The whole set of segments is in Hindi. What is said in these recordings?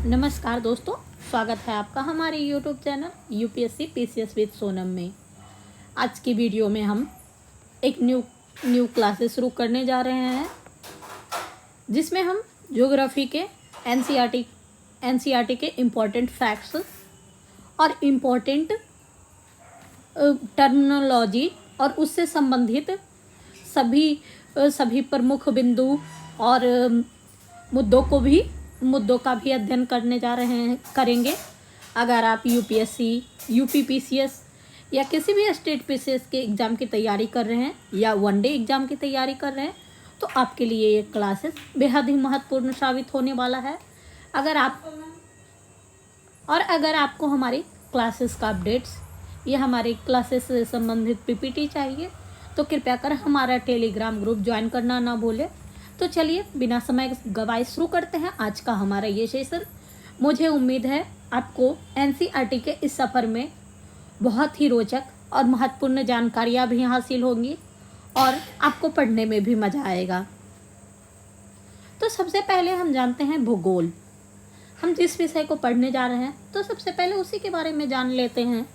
नमस्कार दोस्तों, स्वागत है आपका हमारे YouTube channel UPSC PCS with Sonam में। आज की वीडियो में हम एक न्यू क्लासेस शुरू करने जा रहे हैं, जिसमें हम ज्योग्राफी के एनसीईआरटी के इम्पोर्टेंट फैक्ट्स और इम्पोर्टेंट टर्मिनोलॉजी और उससे संबंधित सभी प्रमुख बिंदु और मुद्दों का भी अध्ययन करने जा रहे हैं करेंगे। अगर आप यूपीएससी, यूपीपीसीएस या किसी भी स्टेट पीसीएस के एग्ज़ाम की तैयारी कर रहे हैं या वनडे एग्ज़ाम की तैयारी कर रहे हैं, तो आपके लिए ये क्लासेस बेहद ही महत्वपूर्ण साबित होने वाला है। अगर आपको हमारी क्लासेस का अपडेट्स या हमारी क्लासेस से संबंधित पीपीटी चाहिए, तो कृपया कर हमारा टेलीग्राम ग्रुप ज्वाइन करना ना भूलें। तो चलिए बिना समय गवाए शुरू करते हैं आज का हमारा ये सेशन। मुझे उम्मीद है आपको एनसीईआरटी के इस सफ़र में बहुत ही रोचक और महत्वपूर्ण जानकारियाँ भी हासिल होंगी और आपको पढ़ने में भी मज़ा आएगा। तो सबसे पहले हम जानते हैं भूगोल। हम जिस विषय को पढ़ने जा रहे हैं तो सबसे पहले उसी के बारे में जान लेते हैं।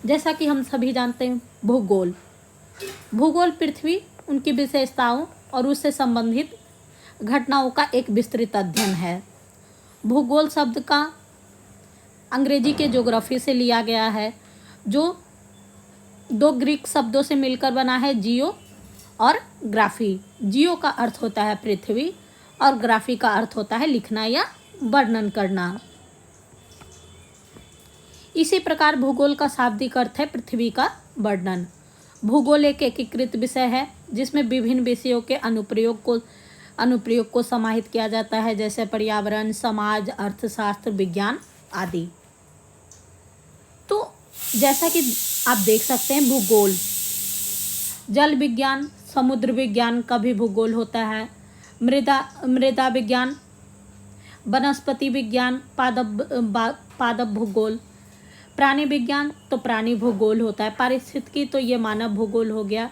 जैसा कि हम सभी जानते हैं, भूगोल पृथ्वी, उनकी विशेषताओं और उससे संबंधित घटनाओं का एक विस्तृत अध्ययन है। भूगोल शब्द का अंग्रेजी के ज्योग्राफी से लिया गया है, जो दो ग्रीक शब्दों से मिलकर बना है, जियो और ग्राफी। जियो का अर्थ होता है पृथ्वी और ग्राफी का अर्थ होता है लिखना या वर्णन करना। इसी प्रकार भूगोल का शाब्दिक अर्थ है पृथ्वी का वर्णन। भूगोल एक एकीकृत विषय है जिसमें विभिन्न विषयों के अनुप्रयोग को समाहित किया जाता है, जैसे पर्यावरण, समाज, अर्थशास्त्र, विज्ञान आदि। तो जैसा कि आप देख सकते हैं, भूगोल, जल विज्ञान, समुद्र विज्ञान का भी भूगोल होता है। मृदा विज्ञान, वनस्पति विज्ञान, पादप भूगोल। प्राणी विज्ञान तो प्राणी भूगोल होता है। पारिस्थितिकी तो ये मानव भूगोल हो गया।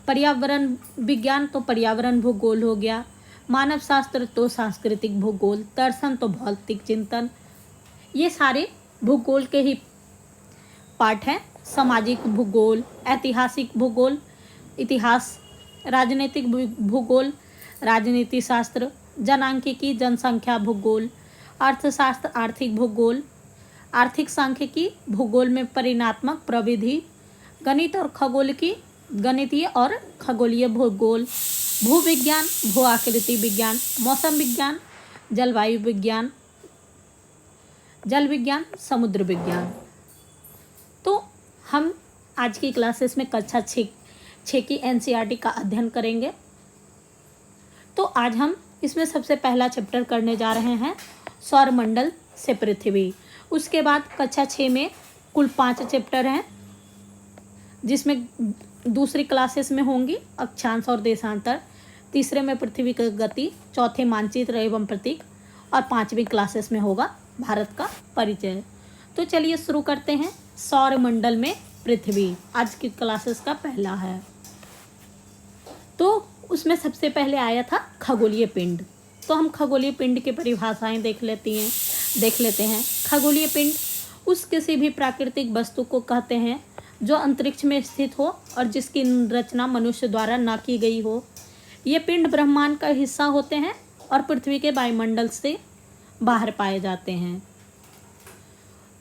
पर्यावरण विज्ञान तो पर्यावरण भूगोल हो गया। मानव शास्त्र तो सांस्कृतिक भूगोल। दर्शन तो भौतिक चिंतन। ये सारे भूगोल के ही पार्ट हैं। सामाजिक भूगोल, ऐतिहासिक भूगोल, इतिहास, राजनीतिक भूगोल, राजनीति शास्त्र, जनांकिकी, जनसंख्या भूगोल, अर्थशास्त्र, आर्थिक भूगोल, आर्थिक सांख्यिकी, भूगोल में परिमाणात्मक प्रविधि, गणित और गणितीय और खगोलीय भूगोल, भूविज्ञान, भू आकृति विज्ञान, मौसम विज्ञान, जलवायु विज्ञान, जल विज्ञान, समुद्र विज्ञान। तो हम आज की क्लासेस में कक्षा 6 की एनसीईआरटी का अध्ययन करेंगे। तो आज हम इसमें सबसे पहला चैप्टर करने जा रहे हैं, सौरमंडल से पृथ्वी। उसके बाद कक्षा 6 में कुल 5 चैप्टर हैं, जिसमें दूसरी क्लासेस में होंगी अक्षांश और देशांतर, तीसरे में पृथ्वी की गति, चौथे मानचित्र एवं प्रतीक और 5वीं क्लासेस में होगा भारत का परिचय। तो चलिए शुरू करते हैं। सौरमंडल में पृथ्वी आज की क्लासेस का पहला है। तो उसमें सबसे पहले आया था खगोलीय पिंड। तो हम खगोलीय पिंड की परिभाषाएं देख लेते हैं। खगोलीय पिंड उस किसी भी प्राकृतिक वस्तु को कहते हैं जो अंतरिक्ष में स्थित हो और जिसकी रचना मनुष्य द्वारा न की गई हो। ये पिंड ब्रह्मांड का हिस्सा होते हैं और पृथ्वी के वायुमंडल से बाहर पाए जाते हैं।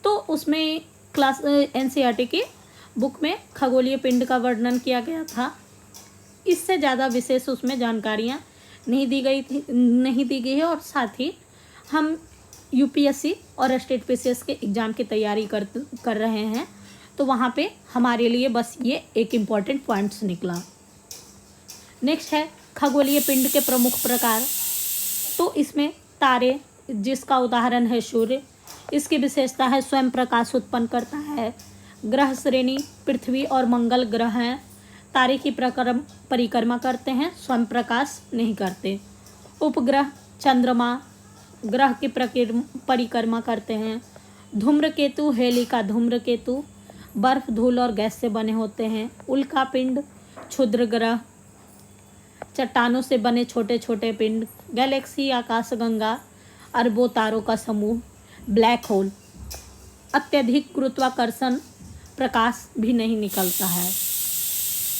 तो उसमें एनसीईआरटी की बुक में खगोलीय पिंड का वर्णन किया गया था। इससे ज़्यादा विशेष उसमें जानकारियाँ नहीं दी गई है। और साथ ही हम यूपीएससी और स्टेट पीसीएस के एग्ज़ाम की तैयारी कर रहे हैं, तो वहाँ पे हमारे लिए बस ये एक इम्पॉर्टेंट पॉइंट्स निकला। नेक्स्ट है खगोलीय पिंड के प्रमुख प्रकार। तो इसमें तारे, जिसका उदाहरण है सूर्य, इसकी विशेषता है स्वयं प्रकाश उत्पन्न करता है। ग्रह श्रेणी, पृथ्वी और मंगल ग्रह हैं। तारे की परिक्रमा करते हैं, स्वयं प्रकाश नहीं करते। उपग्रह, चंद्रमा, ग्रह की परिक्रमा करते हैं। धूम्रकेतु, हेलिका धूम्रकेतु बर्फ, धूल और गैस से बने होते हैं। उल्का पिंड, क्षुद्र ग्रह, चट्टानों से बने छोटे छोटे पिंड, गैलेक्सी, आकाशगंगा, अरबों तारों का समूह, ब्लैक होल, अत्यधिक गुरुत्वाकर्षण, प्रकाश भी नहीं निकलता है।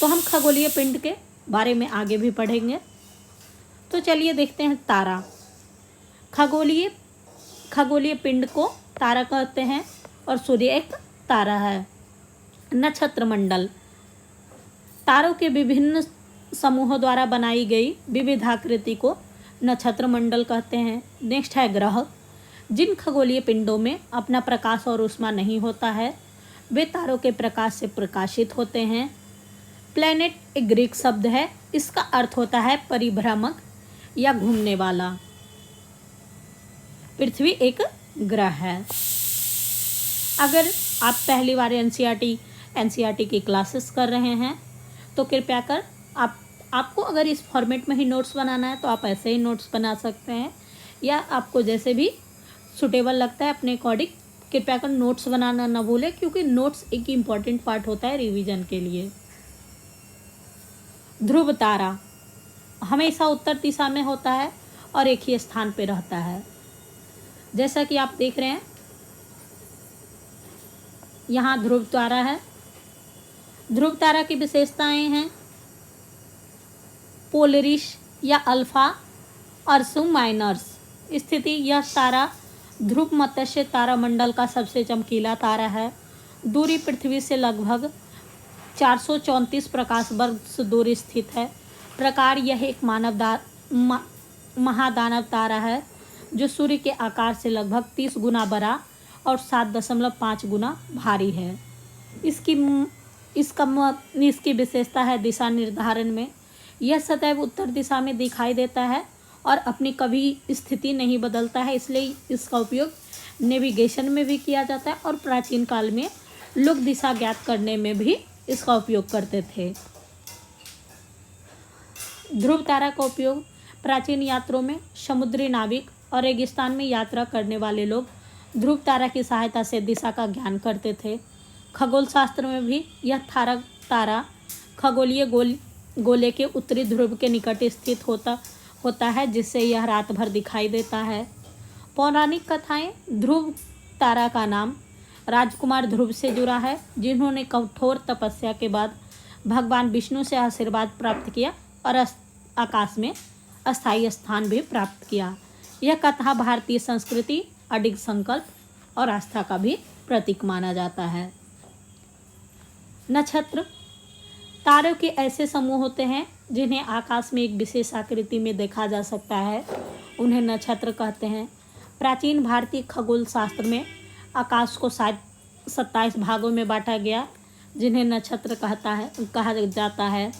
तो हम खगोलीय पिंड के बारे में आगे भी पढ़ेंगे। तो चलिए देखते हैं तारा। खगोलीय पिंड को तारा कहते हैं और सूर्य एक तारा है। नक्षत्र मंडल, तारों के विभिन्न समूहों द्वारा बनाई गई विविधाकृति को नक्षत्र मंडल कहते हैं। नेक्स्ट है ग्रह। जिन खगोलीय पिंडों में अपना प्रकाश और ऊष्मा नहीं होता है वे तारों के प्रकाश से प्रकाशित होते हैं। प्लैनेट एक ग्रीक शब्द है, इसका अर्थ होता है परिभ्रमक या घूमने वाला। पृथ्वी एक ग्रह है। अगर आप पहली बार एनसीईआरटी की क्लासेस कर रहे हैं तो कृपया कर आपको अगर इस फॉर्मेट में ही नोट्स बनाना है तो आप ऐसे ही नोट्स बना सकते हैं, या आपको जैसे भी सुटेबल लगता है अपने अकॉर्डिंग कृपया कर नोट्स बनाना ना भूलें, क्योंकि नोट्स एक इम्पॉर्टेंट पार्ट होता है रिवीजन के लिए। ध्रुव तारा हमेशा उत्तर दिशा में होता है और एक ही स्थान पर रहता है। जैसा कि आप देख रहे हैं यहाँ ध्रुव तारा है। ध्रुव तारा की विशेषताएं हैं पोलरिस या अल्फा अर्सु माइनर्स स्थिति। यह तारा ध्रुव मत्स्य तारामंडल का सबसे चमकीला तारा है। दूरी पृथ्वी से लगभग 434 प्रकाश वर्ष दूर स्थित है। प्रकार यह एक महादानव तारा है जो सूर्य के आकार से लगभग 30 गुना बड़ा और 7.5 गुना भारी है। इसकी विशेषता है दिशा निर्धारण में। यह सदैव उत्तर दिशा में दिखाई देता है और अपनी कभी स्थिति नहीं बदलता है, इसलिए इसका उपयोग नेविगेशन में भी किया जाता है और प्राचीन काल में लोग दिशा ज्ञात करने में भी इसका उपयोग करते थे। ध्रुव तारा का उपयोग प्राचीन यात्रों में समुद्री नाविक और रेगिस्तान में यात्रा करने वाले लोग ध्रुव तारा की सहायता से दिशा का ज्ञान करते थे। खगोल शास्त्र में भी यह तारा खगोलीय गोले के उत्तरी ध्रुव के निकट स्थित होता है, जिससे यह रात भर दिखाई देता है। पौराणिक कथाएं ध्रुव तारा का नाम राजकुमार ध्रुव से जुड़ा है, जिन्होंने कठोर तपस्या के बाद भगवान विष्णु से आशीर्वाद प्राप्त किया और आकाश में अस्थायी स्थान भी प्राप्त किया। यह कथा भारतीय संस्कृति, अडिग संकल्प और आस्था का भी प्रतीक माना जाता है। नक्षत्र तारों के ऐसे समूह होते हैं जिन्हें आकाश में एक विशेष आकृति में देखा जा सकता है, उन्हें नक्षत्र कहते हैं। प्राचीन भारतीय खगोल शास्त्र में आकाश को 27 भागों में बांटा गया, जिन्हें नक्षत्र कहा जाता है।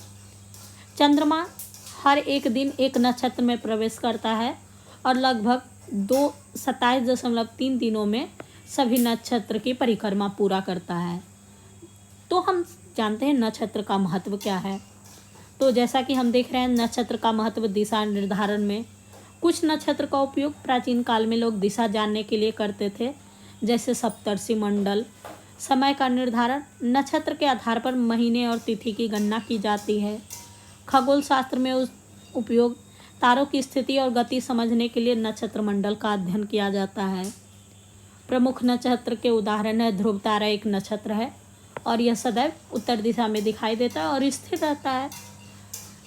चंद्रमा हर एक दिन एक नक्षत्र में प्रवेश करता है और लगभग 27.3 दिनों में सभी नक्षत्र की परिक्रमा पूरा करता है। तो हम जानते हैं नक्षत्र का महत्व क्या है। तो जैसा कि हम देख रहे हैं नक्षत्र का महत्व दिशा निर्धारण में। कुछ नक्षत्र का उपयोग प्राचीन काल में लोग दिशा जानने के लिए करते थे, जैसे सप्तर्षि मंडल। समय का निर्धारण नक्षत्र के आधार पर महीने और तिथि की गणना की जाती है। खगोल शास्त्र में उपयोग तारों की स्थिति और गति समझने के लिए नक्षत्र मंडल का अध्ययन किया जाता है। प्रमुख नक्षत्र के उदाहरण है ध्रुव तारा एक नक्षत्र है और यह सदैव उत्तर दिशा में दिखाई देता है और स्थिर रहता है।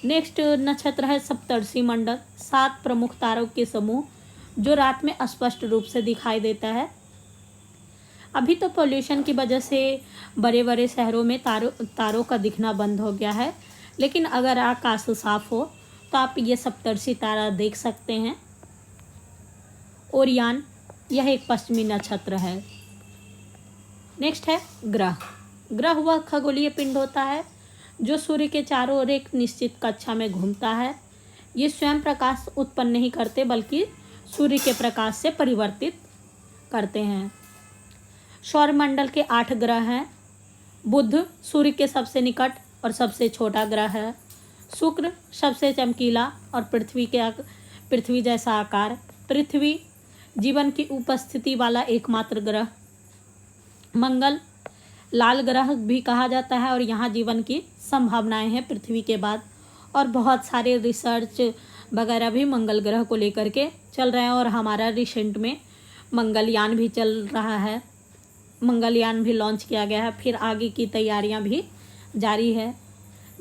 नेक्स्ट नक्षत्र है सप्तर्षि मंडल, 7 प्रमुख तारों के समूह जो रात में स्पष्ट रूप से दिखाई देता है। अभी तो पोल्यूशन की वजह से बड़े बड़े शहरों में तारों का दिखना बंद हो गया है, लेकिन अगर आकाश साफ हो तो आप ये सप्तर्षि तारा देख सकते हैं। ओरियन यह एक पश्चिमी नक्षत्र है। नेक्स्ट है ग्रह। ग्रह वह खगोलीय पिंड होता है जो सूर्य के चारों ओर एक निश्चित कक्षा में घूमता है। ये स्वयं प्रकाश उत्पन्न नहीं करते बल्कि सूर्य के प्रकाश से परिवर्तित करते हैं। सौरमंडल के 8 ग्रह हैं। बुध सूर्य के सबसे निकट और सबसे छोटा ग्रह है। शुक्र सबसे चमकीला और पृथ्वी जैसा आकार। पृथ्वी जीवन की उपस्थिति वाला एकमात्र ग्रह। मंगल लाल ग्रह भी कहा जाता है और यहाँ जीवन की संभावनाएं हैं पृथ्वी के बाद, और बहुत सारे रिसर्च वगैरह भी मंगल ग्रह को लेकर के चल रहे हैं। और हमारा रिसेंट में मंगलयान भी चल रहा है, मंगलयान भी लॉन्च किया गया है, फिर आगे की तैयारियां भी जारी है।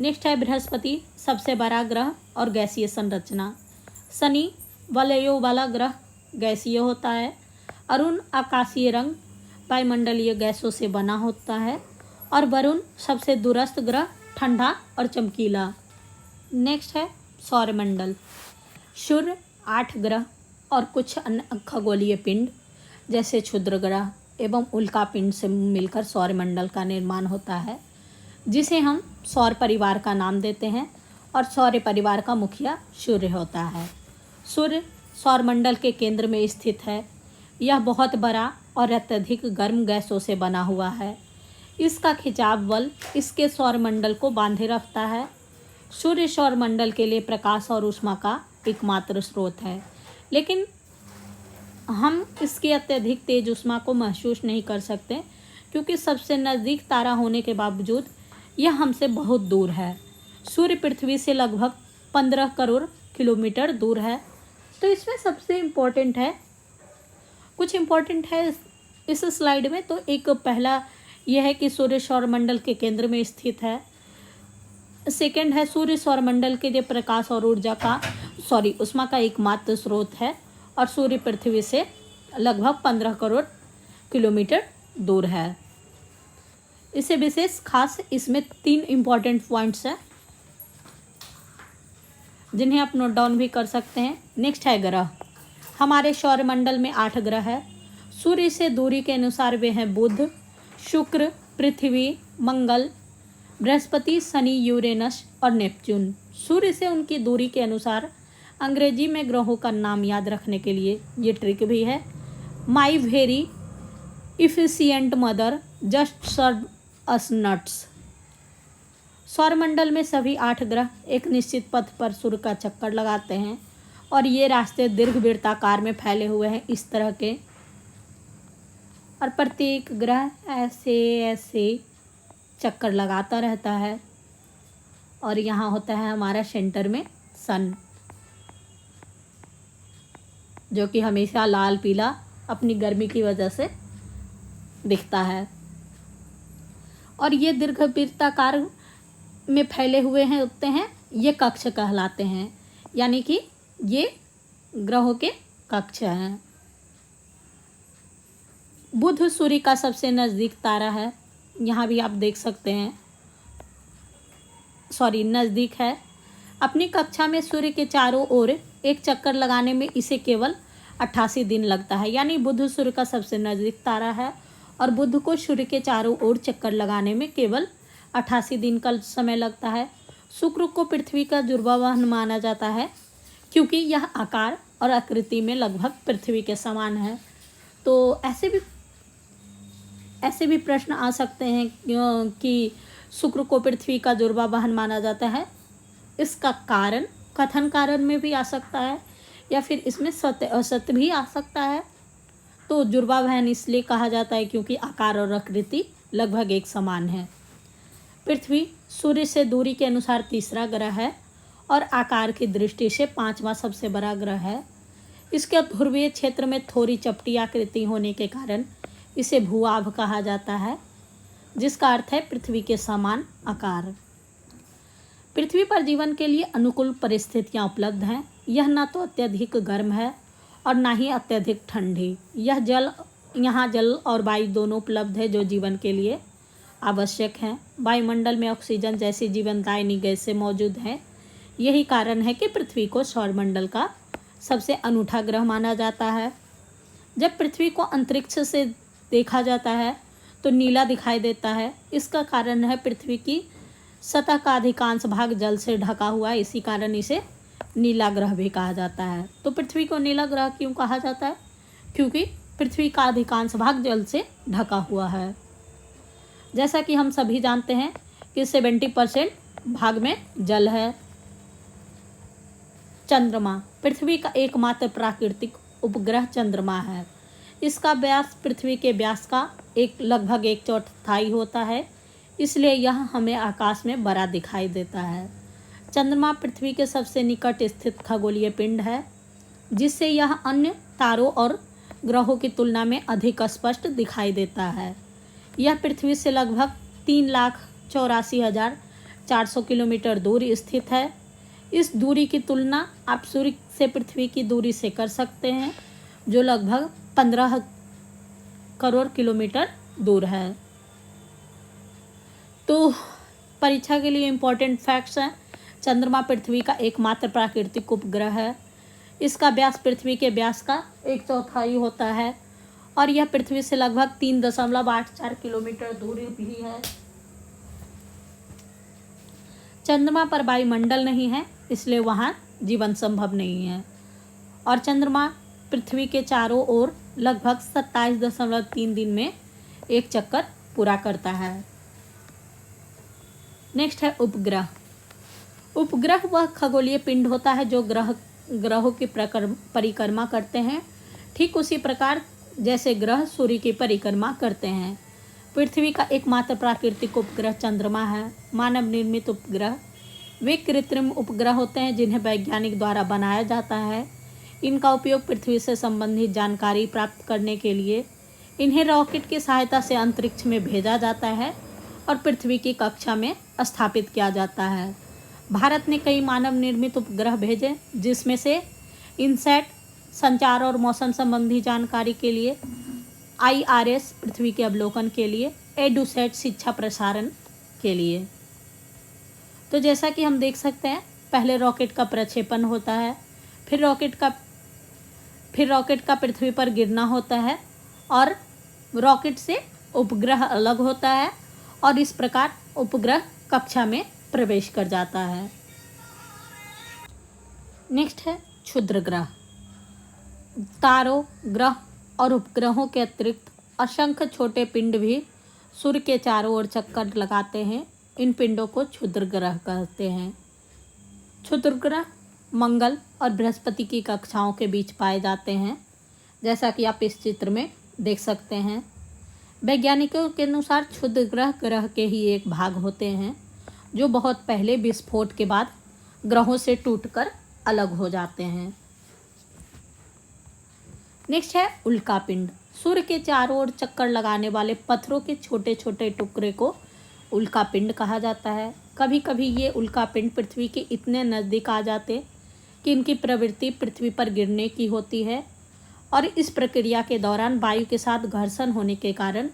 नेक्स्ट है बृहस्पति, सबसे बड़ा ग्रह और गैसीय संरचना। शनि वलयों वाला ग्रह, गैसीय होता है। अरुण आकाशीय रंग, वायुमंडलीय गैसों से बना होता है। और वरुण सबसे दूरस्थ ग्रह, ठंडा और चमकीला। नेक्स्ट है सौरमंडल। सूर्य, 8 ग्रह और कुछ अन्य खगोलीय पिंड जैसे क्षुद्र ग्रह एवं उल्का पिंड से मिलकर सौरमंडल का निर्माण होता है, जिसे हम सौर परिवार का नाम देते हैं। और सौर परिवार का मुखिया सूर्य होता है। सूर्य सौरमंडल के केंद्र में स्थित है। यह बहुत बड़ा और अत्यधिक गर्म गैसों से बना हुआ है। इसका खिंचाव बल इसके सौरमंडल को बांधे रखता है। सूर्य सौरमंडल के लिए प्रकाश और ऊष्मा का एकमात्र स्रोत है, लेकिन हम इसकी अत्यधिक तेज ऊष्मा को महसूस नहीं कर सकते, क्योंकि सबसे नज़दीक तारा होने के बावजूद यह हमसे बहुत दूर है। सूर्य पृथ्वी से लगभग 15 करोड़ किलोमीटर दूर है। तो इसमें सबसे इम्पोर्टेंट है, कुछ इम्पोर्टेंट है इस स्लाइड में। तो एक पहला यह है कि सूर्य सौरमंडल के केंद्र में स्थित है। सेकंड है सूर्य सौरमंडल के लिए प्रकाश और ऊर्जा का ऊष्मा का एकमात्र स्रोत है। और सूर्य पृथ्वी से लगभग 15 करोड़ किलोमीटर दूर है। इसे विशेष खास इसमें 3 इम्पॉर्टेंट पॉइंट्स हैं, जिन्हें आप नोट डाउन भी कर सकते हैं। नेक्स्ट है ग्रह। हमारे सौरमंडल में 8 ग्रह है। सूर्य से दूरी के अनुसार वे हैं बुध, शुक्र, पृथ्वी, मंगल, बृहस्पति, शनि, यूरेनस और नेपच्यून। सूर्य से उनकी दूरी के अनुसार अंग्रेजी में ग्रहों का नाम याद रखने के लिए ये ट्रिक भी है। My very efficient mother just serve us nuts. सौरमंडल में सभी 8 ग्रह एक निश्चित पथ पर सूर्य का चक्कर लगाते हैं, और ये रास्ते दीर्घवृत्ताकार में फैले हुए हैं इस तरह के। और प्रत्येक ग्रह ऐसे ऐसे चक्कर लगाता रहता है। और यहाँ होता है हमारा सेंटर में सन, जो कि हमेशा लाल पीला अपनी गर्मी की वजह से दिखता है। और ये दीर्घवृत्ताकार में फैले हुए हैं होते हैं, ये कक्ष कहलाते हैं, यानी कि ये ग्रहों के कक्ष हैं। बुध सूर्य का सबसे नज़दीक तारा है, यहाँ भी आप देख सकते हैं, नज़दीक है। अपनी कक्षा में सूर्य के चारों ओर एक चक्कर लगाने में इसे केवल 88 दिन लगता है, यानी बुध सूर्य का सबसे नज़दीक तारा है। और बुध को सूर्य के चारों ओर चक्कर लगाने में केवल 88 दिन का समय लगता है। शुक्र को पृथ्वी का जुड़वा वाहन माना जाता है, क्योंकि यह आकार और आकृति में लगभग पृथ्वी के समान है। तो ऐसे भी प्रश्न आ सकते हैं कि शुक्र को पृथ्वी का जुड़वा वाहन माना जाता है। इसका कारण कथन कारण में भी आ सकता है, या फिर इसमें सत्य असत्य भी आ सकता है। तो जुड़वा वाहन इसलिए कहा जाता है क्योंकि आकार और आकृति लगभग एक समान है। पृथ्वी सूर्य से दूरी के अनुसार तीसरा ग्रह है और आकार की दृष्टि से 5वां सबसे बड़ा ग्रह है। इसके ध्रुवीय क्षेत्र में थोड़ी चपटी आकृति होने के कारण इसे भूआभ कहा जाता है, जिसका अर्थ है पृथ्वी के समान आकार। पृथ्वी पर जीवन के लिए अनुकूल परिस्थितियां उपलब्ध हैं। यह न तो अत्यधिक गर्म है और न ही अत्यधिक ठंडी। यहाँ जल और वायु दोनों उपलब्ध है, जो जीवन के लिए आवश्यक हैं। वायुमंडल में ऑक्सीजन जैसी जीवनदायिनी गैसें मौजूद हैं। यही कारण है कि पृथ्वी को सौरमंडल का सबसे अनूठा ग्रह माना जाता है। जब पृथ्वी को अंतरिक्ष से देखा जाता है तो नीला दिखाई देता है। इसका कारण है पृथ्वी की सतह का अधिकांश भाग जल से ढका हुआ है, इसी कारण इसे नीला ग्रह भी कहा जाता है। तो पृथ्वी को नीला ग्रह क्यों कहा जाता है? क्योंकि पृथ्वी का अधिकांश भाग जल से ढका हुआ है। जैसा कि हम सभी जानते हैं कि 70% भाग में जल है। चंद्रमा पृथ्वी का एकमात्र प्राकृतिक उपग्रह चंद्रमा है। इसका व्यास पृथ्वी के व्यास का लगभग 1/4 होता है, इसलिए यह हमें आकाश में बड़ा दिखाई देता है। चंद्रमा पृथ्वी के सबसे निकट स्थित खगोलीय पिंड है, जिससे यह अन्य तारों और ग्रहों की तुलना में अधिक स्पष्ट दिखाई देता है। यह पृथ्वी से लगभग 3,84,400 किलोमीटर दूर स्थित है। इस दूरी की तुलना आप सूर्य से पृथ्वी की दूरी से कर सकते हैं, जो लगभग 15 करोड़ किलोमीटर दूर है। तो परीक्षा के लिए इम्पोर्टेंट फैक्ट्स हैं। चंद्रमा पृथ्वी का एकमात्र प्राकृतिक उपग्रह है। इसका व्यास पृथ्वी के व्यास का 1/4 होता है और यह पृथ्वी से लगभग 3.84 किलोमीटर दूरी भी है। चंद्रमा पर वायुमंडल नहीं है, इसलिए वहाँ जीवन संभव नहीं है। और चंद्रमा पृथ्वी के चारों ओर लगभग 27.3 दिन में एक चक्कर पूरा करता है। नेक्स्ट है उपग्रह। उपग्रह वह खगोलीय पिंड होता है जो ग्रहों की परिक्रमा करते हैं, ठीक उसी प्रकार जैसे ग्रह सूर्य की परिक्रमा करते हैं। पृथ्वी का एकमात्र प्राकृतिक उपग्रह चंद्रमा है। मानव निर्मित उपग्रह वे कृत्रिम उपग्रह होते हैं जिन्हें वैज्ञानिक द्वारा बनाया जाता है। इनका उपयोग पृथ्वी से संबंधित जानकारी प्राप्त करने के लिए इन्हें रॉकेट की सहायता से अंतरिक्ष में भेजा जाता है और पृथ्वी की कक्षा में स्थापित किया जाता है। भारत ने कई मानव निर्मित उपग्रह भेजे, जिसमें से इनसैट संचार और मौसम संबंधी जानकारी के लिए, IRS पृथ्वी के अवलोकन के लिए, एडुसैट शिक्षा प्रसारण के लिए। तो जैसा कि हम देख सकते हैं, पहले रॉकेट का प्रक्षेपण होता है, फिर रॉकेट का पृथ्वी पर गिरना होता है और रॉकेट से उपग्रह अलग होता है और इस प्रकार उपग्रह कक्षा में प्रवेश कर जाता है। नेक्स्ट है क्षुद्र ग्रह। तारों, ग्रह और उपग्रहों के अतिरिक्त असंख्य छोटे पिंड भी सूर्य के चारों ओर चक्कर लगाते हैं। इन पिंडों को क्षुद्र ग्रह कहते हैं। क्षुद्र ग्रह मंगल और बृहस्पति की कक्षाओं के बीच पाए जाते हैं, जैसा कि आप इस चित्र में देख सकते हैं। वैज्ञानिकों के अनुसार क्षुद्र ग्रह ग्रह के ही एक भाग होते हैं, जो बहुत पहले विस्फोट के बाद ग्रहों से टूटकर अलग हो जाते हैं। नेक्स्ट है उल्कापिंड। सूर्य के चारों ओर चक्कर लगाने वाले पत्थरों के छोटे छोटे टुकड़े को उल्कापिंड कहा जाता है। कभी कभी ये उल्कापिंड पृथ्वी के इतने नज़दीक आ जाते कि इनकी प्रवृत्ति पृथ्वी पर गिरने की होती है और इस प्रक्रिया के दौरान वायु के साथ घर्षण होने के कारण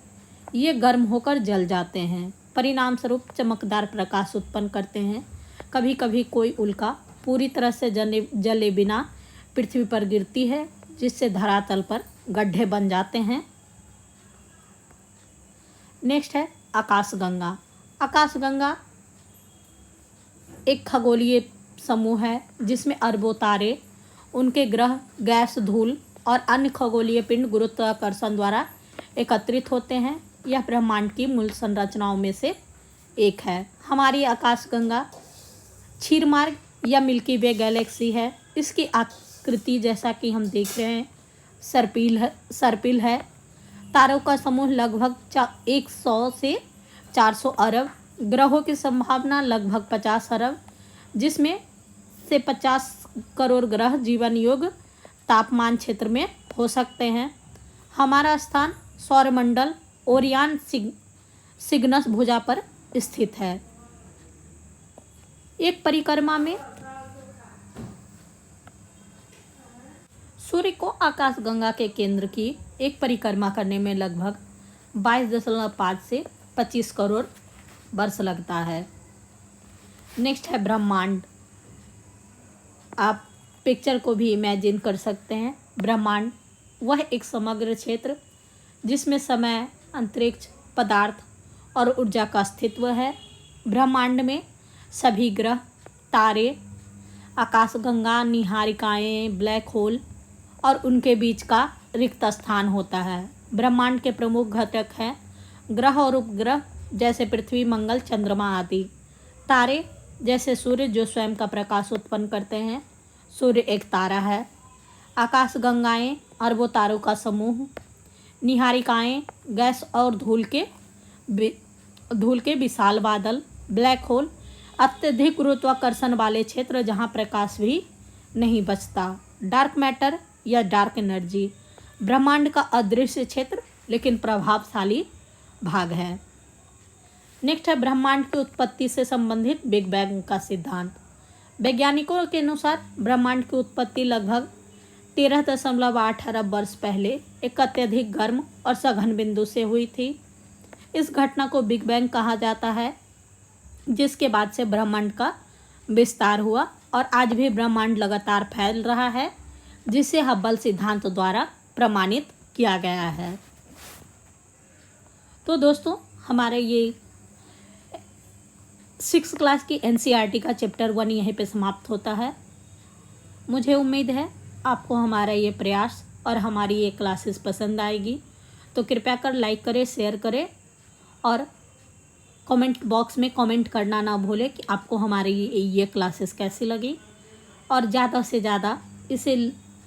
ये गर्म होकर जल जाते हैं। परिणाम स्वरूप चमकदार प्रकाश उत्पन्न करते हैं। कभी कभी कोई उल्का पूरी तरह से जले बिना पृथ्वी पर गिरती है, जिससे धरातल पर गड्ढे बन जाते हैं। नेक्स्ट है आकाशगंगा। आकाशगंगा एक खगोलीय समूह है जिसमें अरबों तारे, उनके ग्रह, गैस, धूल और अन्य खगोलीय पिंड गुरुत्वाकर्षण द्वारा एकत्रित होते हैं। यह ब्रह्मांड की मूल संरचनाओं में से एक है। हमारी आकाशगंगा क्षीरमार्ग या मिल्की वे गैलेक्सी है। इसकी आकृति जैसा कि हम देख रहे हैं सर्पिल है। तारों का समूह लगभग 100 से 400 अरब, ग्रहों की संभावना लगभग 50 अरब, जिसमें से 50 करोड़ ग्रह जीवन योग्य तापमान क्षेत्र में हो सकते हैं। हमारा स्थान सौरमंडल ओरियन सिग्नस भुजा पर स्थित है। एक परिक्रमा में सूर्य को आकाशगंगा के केंद्र की एक परिक्रमा करने में लगभग 22.5 से 25 करोड़ वर्ष लगता है। नेक्स्ट है ब्रह्मांड। आप पिक्चर को भी इमेजिन कर सकते हैं। ब्रह्मांड वह एक समग्र क्षेत्र जिसमें समय, अंतरिक्ष, पदार्थ और ऊर्जा का अस्तित्व है। ब्रह्मांड में सभी ग्रह, तारे, आकाशगंगा, निहारिकाएं, ब्लैक होल और उनके बीच का रिक्त स्थान होता है। ब्रह्मांड के प्रमुख घटक हैं ग्रह और उपग्रह जैसे पृथ्वी, मंगल, चंद्रमा आदि। तारे जैसे सूर्य जो स्वयं का प्रकाश उत्पन्न करते हैं। सूर्य एक तारा है। आकाशगंगाएं अरबों तारों का समूह। निहारिकाएं गैस और धूल के विशाल बादल। ब्लैक होल अत्यधिक गुरुत्वाकर्षण वाले क्षेत्र जहाँ प्रकाश भी नहीं बचता। डार्क मैटर या डार्क एनर्जी ब्रह्मांड का अदृश्य क्षेत्र लेकिन प्रभावशाली भाग है। नेक्स्ट है ब्रह्मांड की उत्पत्ति से संबंधित बिग बैंग का सिद्धांत। वैज्ञानिकों के अनुसार ब्रह्मांड की उत्पत्ति लगभग 13.8 अरब वर्ष पहले एक अत्यधिक गर्म और सघन बिंदु से हुई थी। इस घटना को बिग बैंग कहा जाता है, जिसके बाद से ब्रह्मांड का विस्तार हुआ और आज भी ब्रह्मांड लगातार फैल रहा है, जिसे हब्बल सिद्धांत द्वारा प्रमाणित किया गया है। तो दोस्तों, हमारे ये 6 क्लास की एनसीईआरटी का चैप्टर 1 यहीं पे समाप्त होता है। मुझे उम्मीद है आपको हमारा ये प्रयास और हमारी ये क्लासेस पसंद आएगी, तो कृपया कर लाइक करें, शेयर करें और कमेंट बॉक्स में कमेंट करना ना भूलें कि आपको हमारी ये क्लासेस कैसी लगी, और ज़्यादा से ज़्यादा इसे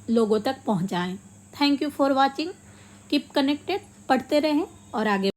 लोगों तक पहुंचाएं। Thank you for watching. Keep connected, पढ़ते रहें और आगे